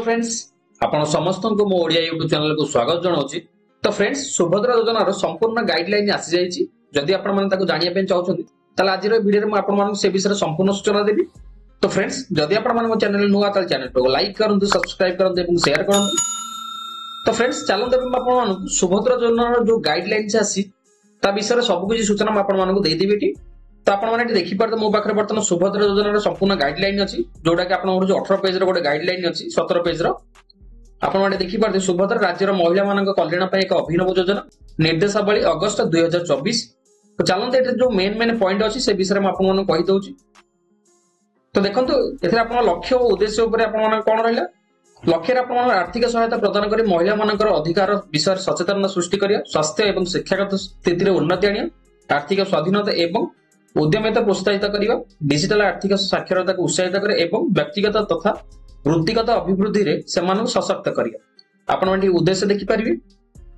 Friends आपण समस्त को मो ओडिया यूट्यूब चैनल को स्वागत जनाऊँ। तो फ्रेंड्स सुभद्रा योजनार संपूर्ण गाइडलाइन आसी जाइए। जदि आपण माने ताको जानिया पे चाहउछन्ती ताले आजिर वीडियो में आपण मानक से विषय संपूर्ण सूचना देबी। तो फ्रेंड्स जदि आपण माने मो चैनल नुआ ताले चैनल को लाइक करंतु, सब्सक्राइब करंतु एवं शेयर करंतु। तो फ्रेंड्स चलन देबी आपण मानक सुभद्रा योजनार जो गाइडलाइन आसी ता विषय सब कुछ सूचना आपण मानक दे देबी। तो आपण माने देखि पारते मो पाखरे बर्तन सुभद्रा योजनार संपूर्ण गाइडलाइन अछि जोटा कि आपण जो 18 पेज रो गोटे गाइडलाइन अछि 17 पेज रो आपण माने देखि पारते सुभद्रा राज्यर महिला मानक कल्याण पय एक अभिनव योजना निर्देशावली अगस्त 2024। तो चलते एटे जो मेन पॉइंट अछि से विषय में आपण माने कहि दउछि। तो देखंतु एथे आपण लक्ष्य और उद्देश्य ऊपर आपण माने कोन रहला। लक्ष्य आपण माने आर्थिक सहायता प्रदान करी महिला मानकर अधिकार विषय सचेतनता सृष्टि करिया, स्वास्थ्य एवं शिक्षागत स्थिति रे उन्नति आनिया, आर्थिक स्वाधीनता एवं उद्यमिता प्रोत्साहित करिवा, डिजिटल आर्थिक साक्षरता को उत्साहित करे एवं व्यक्तिगत तथा वृत्तिगत अभिवृद्धि रे सेमानक सशक्त करिया। आपण माने उद्देश्य देखि परिबे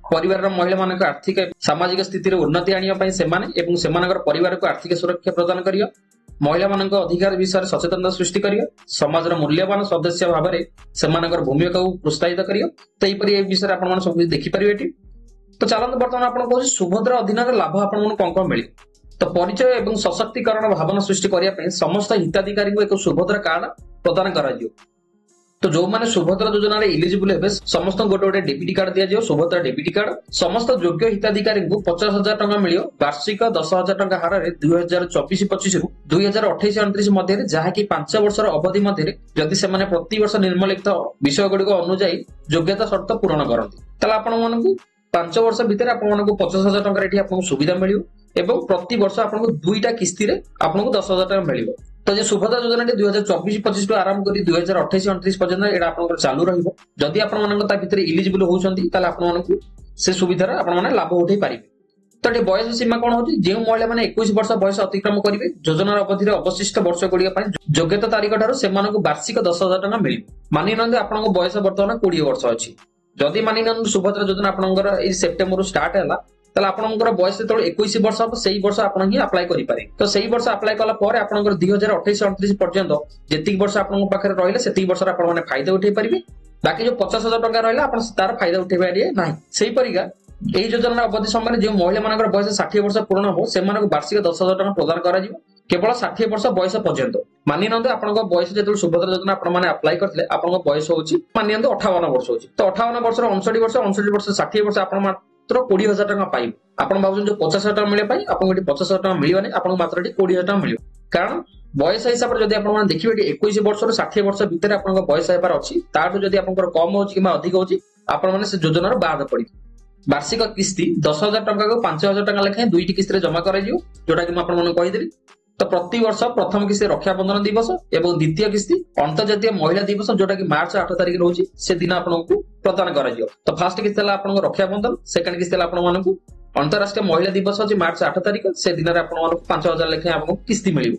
परिवार रा महिला मानक आर्थिक सामाजिक स्थिति रे उन्नति आनिया पय सेमाने एवं सेमानकर परिवार को आर्थिक सुरक्षा प्रदान करिया, महिला मानक अधिकार विषय सचेतनता सृष्टि करिया, समाज रा मूल्यवान सदस्य भाबरे सेमानकर भूमिका को प्रोत्साहित करिया। तो एपरि ए विषय आपण माने सब देखि परिबे एटी। तो चलंत वर्तमान आपण कहू सुभद्रा अधीन रे लाभ आपण माने कोन मिले। तो परिचय एवं सशक्तिकरण भावना सृष्टि करिया पे समस्त हिताधिकारी को एक सुभद्रा कार्ड प्रदान करा जियो। तो जो माने सुभद्रा योजना रे एलिजिबल हेबे समस्त गोटे गोटे डेबिट कार्ड दिया जियो, सुभद्रा डेबिट कार्ड। समस्त योग्य हिताधिकारी को 50,000 टका मिलियो, वार्षिक 10,000 टका हार रे 2024-25 रु 2028-29 मध्ये जहा कि 5 वर्ष अवधि मध्ये जदि से माने प्रति वर्ष निर्मलित विषय गुडी को अनुसार योग्यता शर्त पूर्ण करंती तला आपण मानकु 5 वर्ष भितर आपण मानकु 50,000 टका रेठी आपण सुविधा मिलियो एवं प्रति वर्ष आपको दुईटा किस्ती रे आपको 10,000 टका मिलियो। तो जे सुभद्रा योजना 2024-25 आरंभ करी 2028-29 पर्यंत एडा आपनकर चालू रहिबो। जदि आपण मानक ता भितर एलिजिबल होउछंती ताले आपण मानकु से सुविधा रे आपण माने लाभ उठै पारिबे। तो एटी बयस सीमा कोन होती जे महिला माने 21 वर्ष बयस अतिक्रम करिवे योजनार अवधि रे अवशिष्ट वर्ष गुडिया पय योग्यता तारिख ठारो सेमानकु वार्षिक 10,000 टका मिलिबो। मानि नंदे आपनको बयस वर्तमान 20 वर्ष अछि। जदि मानि नंदे सुभद्रा योजना आपनकर ए सेप्टेम्बर स्टार्ट हैला ताले आपनकर बयस तो 21 वर्ष अब सेही वर्ष आपण ही अप्लाई करि पारे। तो सेही वर्ष अप्लाई कला पर आपनकर 2028-29 पर्यंत जेतिक वर्ष आपनक पाखरे रहिले सेतिक वर्ष आपण माने फायदा उठै परिबे। बाकी जो 50,000 टका रहिला आपण तार फायदा उठै पारिए नाही। सेही परिका एही योजना अवधि समय जे महिला मानकर बयस 60 वर्ष पूर्ण हो सेमानक वार्षिक 10,000 टका प्रदान करा जिवो केवल 60 वर्ष बयस पर्यंत। मानि नंदे आपनक बयस जेतु सुभद्रा योजना आपण माने अप्लाई करथिले आपनक बयस होची मानि नंदे 58 वर्ष होची। तो 58 वर्ष 59 वर्ष 60 वर्ष आपण मात्र 20,000 टका पाइब। आपण भाबुन जो 50,000 टका मिले पाई आपण एटी 50,000 टका मिलिबानी आपण मात्र एटी 20,000 टका मिलियो। कारण बयस हिसाब रे जदि आपण माने देखिबे एटी 21 वर्ष रो 60 वर्ष भितर आपण बयस हेबार अछि ताटो जदि आपनकर कम होची किबा अधिक होची आपण माने से योजना रो बाद पड़ी। वार्षिक किस्ती 10,000 टका को 5,000 टका लेखे दुईटी किस्ती रे जमा करा जियो जोटा कि म आपण माने कहि देली। तो प्रति वर्ष प्रथम किस्ती रक्षाबंधन दिवस एवं द्वितीय किस्ती अंतर्जातीय महिला दिवस जोटा कि मार्च 8 तारिख रोजी से दिन आपनको प्रदान करा जियो। तो फर्स्ट किस्ती हला आपनको रक्षाबंधन, सेकंड किस्ती हला आपण मानकु अंतरराष्ट्रीय महिला दिवस अछि मार्च 8 तारिख से दिन रे आपण मानकु 5,000 लेखे आपको किस्ती मिलिबो।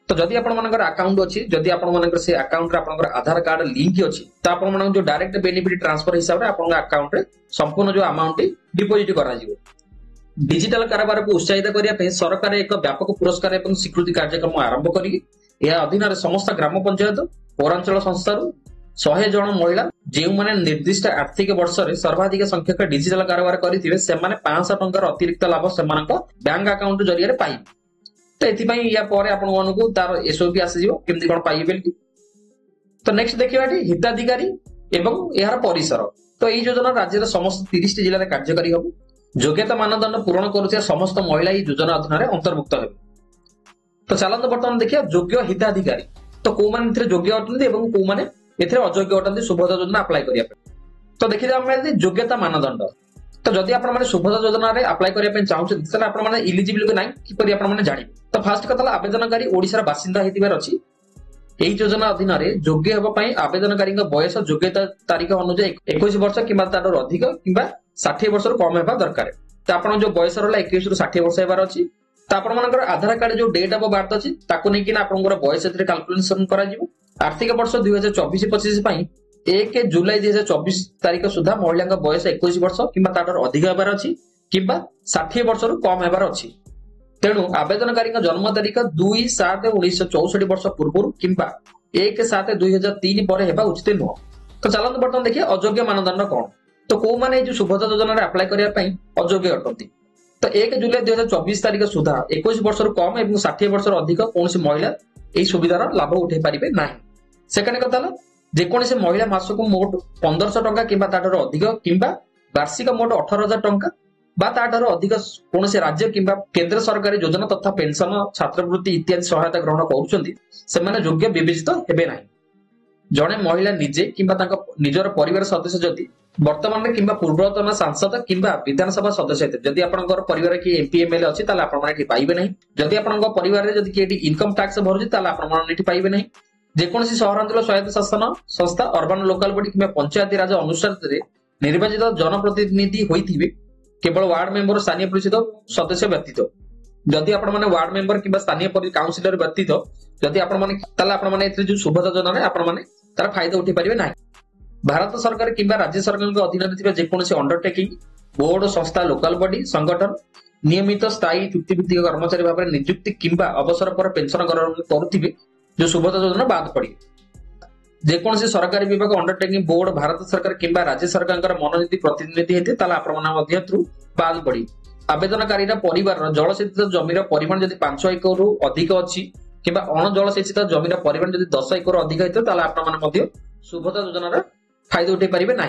तो जदि आपण मानकर अकाउंट अछि जदि आपण मानकर से अकाउंट रे आपनकर आधार कार्ड लिंक अछि त आपण मानक जो डायरेक्ट बेनिफिट ट्रांसफर हिसाब रे आपण अकाउंट रे संपूर्ण जो अमाउंट डिपॉजिट करा जिवो। डिजिटल कारोबार को उत्साहित करिया पे सरकार एक व्यापक पुरस्कार एवं स्वीकृति कार्यक्रम आरंभ करी या अधीन रे समस्त ग्राम पंचायत पौरांचल संस्था 100 जन महिला जे माने निर्दिष्ट आर्थिक वर्ष रे सर्वाधिक संख्यक डिजिटल कारोबार करिथिबे से माने 500 टंकार अतिरिक्त लाभ सेमानक बैंक अकाउंट जरिया रे पाइ। तो एथि पई या परे आपण मानकु तार एसओपी आसी जिवो केमति कोन पाइबे। तो नेक्स्ट देखिबाटी हिताधिकारी एवं यार परिसर। तो एई योजना राज्य रे समस्त 30 जिल्ला रे कार्यकारी होबो। योग्यता मानदंड पूर्ण करुथिया समस्त महिला ई योजना अधीन रे अंतर्भुक्त हेबे। तो चलंत वर्तमान देखिया योग्य हिताधिकारी। तो को माने इथरे योग्य अटंती एवं को माने इथरे अयोग्य अटंती सुभद्रा योजना अप्लाई करिया पे। तो देखिदा हम योग्यता मानदंड। तो जदि आपण माने सुभद्रा योजना रे अप्लाई करिया पे चाहउछन तले आपण माने एलिजिबल के नाही कि परि आपण माने जानि। तो फर्स्ट कथला आवेदनकारी ओडिसा रा बासिंदा हेतिबार अछि। एही योजना अधीन रे योग्य हेबा पई आवेदनकारी बयस योग्यता तारीख अनुसार 21 वर्ष किबा तारो अधिक किबा 60 वर्ष रो कम हेबा दरकार। तो आपण जो बयस रहला 21 रो 60 वर्ष हेबार अछि। तो आपण मानकर आधार कार्ड जो डेट ऑफ बर्थ अछि ताको नै कि आपनकर बयस एतरे कैलकुलेशन करा जिवो। आर्थिक वर्ष 2024-25 पई 1 जुलाई 2024 तारीख सुधा महिला बयस 21 वर्ष किबा तारो अधिक हेबार अछि किबा 60 वर्ष रो कम हेबार अछि। तेणु आवेदनकारी जन्म तारीख 2/7/1964 वर्ष पूर्व किंबा 1/7/2003 पर हेबा उचित नुह। तो चलते बर्तमान देखिए अयोग्य मानदंड कौन। तो कौ मैंने जो सुभद्रा योजना अप्लाई करने अयोग्य अटंती। तो 1 जुलाई 2024 तारीख सुधा 21 वर्ष कम और 60 वर्ष अधिक कौन महिला यही सुविधार लाभ उठे पारे ना। सेकेंड कथा जेकोसी महिला मासक मोट 1500 टंका कि अधिक कि वार्षिक मोट 18,000 टंका अधिक कौन राज्य कि केंद्र सरकारी योजना तथा पेंशन छात्रवृत्ति इत्यादि सहायता ग्रहण कर योग्य विवेचित हेबे ना। जड़े महिला निजे कि निजर परिवार सदस्य जदि वर्तमान कि पूर्वतन सांसद कि विधानसभा सदस्य जदि आपंकर परिवार किए एमपी एमएलए अच्छी आपने पाइबे ना। जदि आप परिवार में किए इनकम टैक्स भरुची आपने पाइबे ना। जेकोसी सहरांचल स्वायत्त शासन संस्था अर्बान लोकाल बॉडी कि पंचायती राज अनुसार निर्वाचित जनप्रतिनिधि होइथिबे केवल वार्ड मेंबर स्थानीय परिषद सदस्य व्यतीत। जदि आप वार्ड मेंबर कि स्थानीय काउंसिलर व्यतीत जदि आपने जो सुभद्रा योजना आपने तार फायदा उठे पारे ना। भारत सरकार कि राज्य सरकार अधीन जेकोसी अंडरटेकिंग बोर्ड संस्था लोकाल बॉडी संगठन नियमित स्थायी चुक्तिभित्तिक कर्मचारी भाव में नियुक्ति कि अवसर पर पेंशन ग्रहण करुथिबे जो सुभद्रा योजना बाद पड़े। जेकोसी सरकारी विभाग अंडरटेकिंग बोर्ड भारत सरकार कि राज्य सरकार मनोनीत प्रतिनिधि होते आप बाद पड़ी। आवेदनकारी परिवार जलसेचित जमीर परिमाण जदि 5 एकड़ रु अधिक अच्छी कि अणजलसेचित जमीर परिमाण जदि 10 एकड़ अधिक होते आपने सुभद्रा योजनार फायदा उठे पारे ना।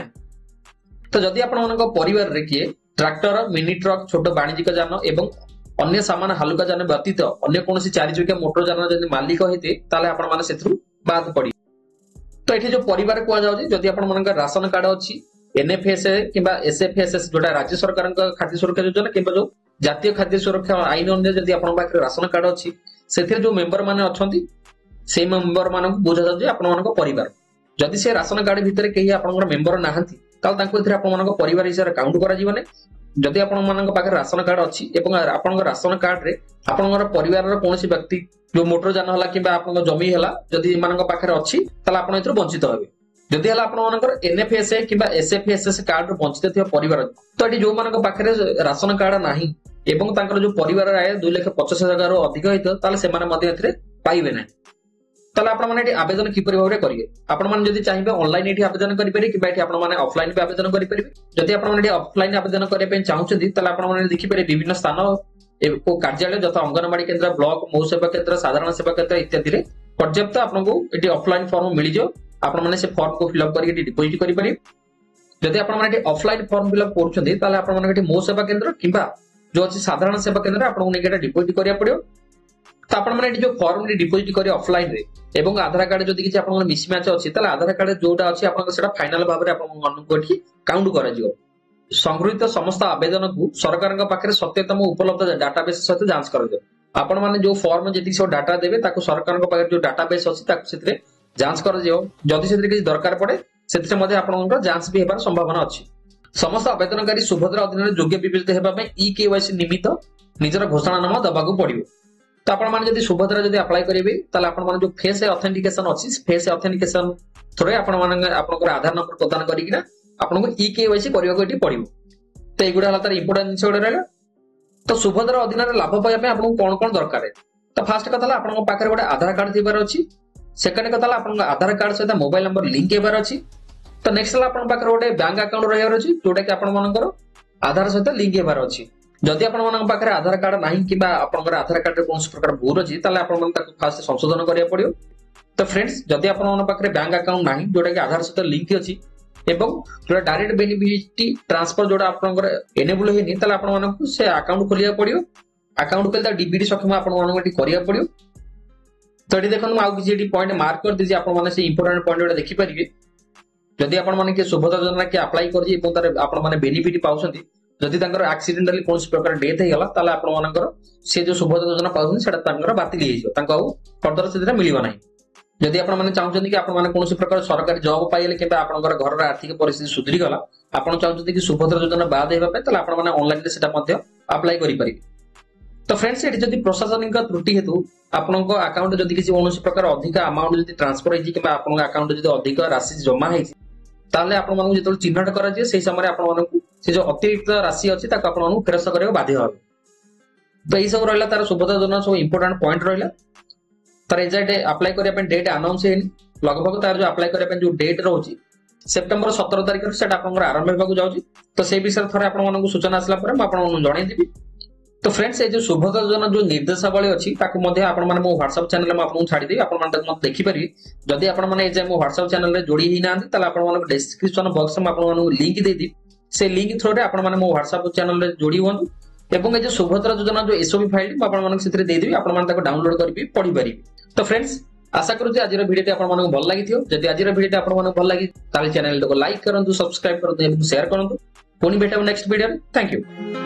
तो जदि आप परिवार में किए ट्रैक्टर मिनी ट्रक छोट वाणिज्यिक जान एवं अन्य सामान हालुका जान व्यतीत अन्य कौन 4 चकिया मोटर जान जब मालिक होते बाद पड़ी। तो ये जो परिवार कहुच्छे जदि आप राशन कार्ड अच्छी एनएफएसए कि एसएफएसएस जोटा राज्य सरकार खाद्य सुरक्षा योजना कि जो जातीय खाद्य सुरक्षा आईन अनुसार जदि आप राशन कार्ड अच्छी से जो मेंबर मैंने अच्छा से मेंबर मान बुझा जाए आप परिवार। जदि से राशन कार्ड भितर कहीं आप मेंबर ना परिवार हिसाब से काउंट कर। जदि आप राशन कार्ड अच्छी आप राशन कार्ड रे आप परिवार कौन व्यक्ति जो मोटर जान है कि जमी है जदि पाखे अच्छी आप वंचित हे। जदि आप एनएफएसए कि एसएफएसएस कार्ड वंचित परिवार तो ये जो पाखे राशन कार्ड ना जो परिवार आय 2,50,000 रु अधिक होता से पाइबे ना। आपने आवेदन किपर भाव में करेंगे आपने चाहिए ऑनलाइन ये आवेदन करेंगे कि ऑफलाइन भी आवेदन करेंगे। जदि आपने ऑफलाइन आवेदन करने चाहते आपने देखिपारे विभिन्न स्थान कार्यालय जथा अंगनवाड़ी केन्द्र ब्लॉक मौ सेवा केन्द्र साधारण सेवा केन्द्र इत्यादि पर्याप्त आपको ये ऑफलाइन फॉर्म मिल जाओ आपने से फॉर्म को फिलअप करके डिपोजिट करेंगे। जदि आपने ऑफलाइन फॉर्म फिलअप कर मो सेवा केन्द्र कि जो अच्छी साधारण सेवा केन्द्र आपको डिपोजिट करा पड़ो। तो आपने जो फॉर्म डिपोजिट करेंगे ऑफलाइन रे एवं आधार कार्ड जदि किसी आपन मिसमैच अच्छी आधार कार्ड जोटा अच्छी फाइनाल भाव में काउंट कर संगृहीत समस्त आवेदन को सरकार पाखे सत्यतम उपलब्ध डाटाबेस सहित जांच कर आपण मैंने जो फॉर्म जी सब डाटा देवे सरकार पाखे जो डाटाबेस अच्छी जांच कर जदि से किसी दरकार पड़े से जांच भी होबार संभावना अच्छी। समस्त आवेदनकारी सुभद्रा अधीन योग्य विवेचित होगा इकेवाईसी निमित्त निजर घोषणानामा दबाक पड़ो। तो आपने सुभद्रा जब अप्लाई करेंगे जो फेस ऑथेंटिकेशन अच्छी फेस ऑथेंटिकेशन थ्रू आपंकर आधार नंबर प्रदान करके आपको इकेवाईसी करने पड़ो। तो युवा है तार इंपोर्टेंट जिन गुड़ा रहा। तो सुभद्रा अधीन लाभ पाइबा आपको कौन कौन दरकार। तो फास्ट कथा आप पाखे गोटे आधार कार्ड थी अच्छी। सेकेंड कथा आप आधार कार्ड सहित मोबाइल नंबर लिंक होबार अच्छी। तो नेक्स्ट आप गोटे बैंक अकाउंट रही अच्छी जोटा कि आपंकर आधार सहित लिंक होबार अच्छी। जदि पाखे आधार कार्ड ना कि आधार कार्ड कौन प्रकार भूल अच्छी फास्ट संशोधन करा पड़ो। तो फ्रेंड्स जदि पाखे बैंक अकाउंट ना जोटा कि आधार सहित लिंक अच्छी एवं जो डायरेक्ट बेनिफिट ट्रांसफर जोटा आपंकर एनेबल होनी आपको से अकाउंट खोलिया पड़ो। अकाउंट खोलता डीबीटी सक्षम आपको करा पड़ो। तो ये देखो आउ किसी पॉइंट मार्क कर दीजिए आपने इंपोर्टेंट पॉइंट गोटे देखिपारे। जदि आपने सुभद्रा योजना किए अप्लाई कर बेनिफिट पाँच जदि एक्सीडेंटली कौन प्रकार डेथ होगा आपंकर से जो सुभद्रा योजना पाँच बातिल फर्दर से मिल ना। जदि आपने चाहते कि आपने कौन प्रकार सरकारी जॉब पाइले कि घर आर्थिक परिस्थिति सुधरी गला आप चाहते कि सुभद्रा योजना बाद होगा आपने ऑनलाइन से अप्लाई करेंगे। तो फ्रेंड्स ये जब प्रशासनिक त्रुटि हेतु आपन अकाउंट जदि किसी कौन प्रकार अधिक अमाउंट जब ट्रांसफर होती अकाउंट जब अधिक राशि जमा होता आपको जो चिन्हट कर समय आपको जो अतिरिक्त राशि अच्छी आपको फेरस्त करने बाध्य हे। तो यही सब रहा तार सुभद्रा योजना सब इंपोर्टेंट पॉइंट रहा। तार एजाक्ट अप्लाई करने डेट अनाउंस है लगभग तार जो अप्लाई करने जो डेट रोचे ସେପ୍ଟେମ୍ବର 17 ତାରିଖରୁ ସେଟା ଆପଣଙ୍କର ଆରମ୍ଭ ହେବାକୁ ଯାଉଛି। ତ ସେଇ ବିଷୟରେ ଥରେ ଆପଣମାନଙ୍କୁ ସୂଚନା ଆସିଲା ପରେ ମୁଁ ଆପଣମାନଙ୍କୁ ଜଣେଇଦେବି। ତ ଫ୍ରେଣ୍ଡସ୍ ଏ ଯୋଉ ସୁଭଦ୍ରା ଯୋଜନା ଯୋଉ ନିର୍ଦ୍ଦେଶାବଳୀ ଅଛି ତାକୁ ମଧ୍ୟ ଆପଣମାନେ ମୋ ହ୍ୱାଟ୍ସଆପ୍ ଚ୍ୟାନେଲରେ ମୁଁ ଆପଣଙ୍କୁ ଛାଡ଼ିଦେବି, ଆପଣମାନେ ତାକୁ ମଧ୍ୟ ଦେଖିପାରିବେ। ଯଦି ଆପଣମାନେ ଏ ଯାଏଁ ମୋ ହ୍ୱାଟ୍ସଆପ୍ ଚ୍ୟାନେଲରେ ଯୋଡ଼ି ହେଇନାହାନ୍ତି ତାହେଲେ ଆପଣମାନଙ୍କୁ ଡେସ୍କ୍ରିପସନ ବକ୍ସରେ ମୁଁ ଆପଣମାନଙ୍କୁ ଲିଙ୍କ ଦେଇଦେବି। ସେ ଲିଙ୍କ ଥ୍ରୋରେ ଆପଣମାନେ ମୋ ହ୍ୱାଟ୍ସଆପ୍ ଚ୍ୟାନେଲରେ ଯୋଡ଼ି ହୁଅନ୍ତୁ ଏବଂ ଏ ଯୋଉ ସୁଭଦ୍ରା ଯୋଜନା ଯୋଉ ଏସଓପି ଫାଇଲ ମୁଁ ଆପଣମାନଙ୍କୁ ସେଥିରେ ଦେଇଦେବି, ଆପଣମାନେ ତାକୁ ଡାଉନଲୋଡ୍ କରିକି ପଢିପାରିବେ। ତ ଫ୍ରେଣ୍ଡସ୍ ଆଶା କରୁଛି ଆଜିର ଭିଡିଓଟି ଆପଣମାନଙ୍କୁ ଭଲ ଲାଗିଥିବ। ଯଦି ଆଜିର ଭିଡିଓଟି ଆପଣମାନଙ୍କୁ ଭଲ ଲାଗି ତାହେଲେ ଚ୍ୟାନେଲଟାକୁ ଲାଇକ୍ କରନ୍ତୁ, ସବସ୍କ୍ରାଇବ କରନ୍ତୁ ଏବଂ ସେୟାର କରନ୍ତୁ। ପୁଣି ଭେଟିବା ନେକ୍ସଟ ଭିଡିଓରେ। Thank you.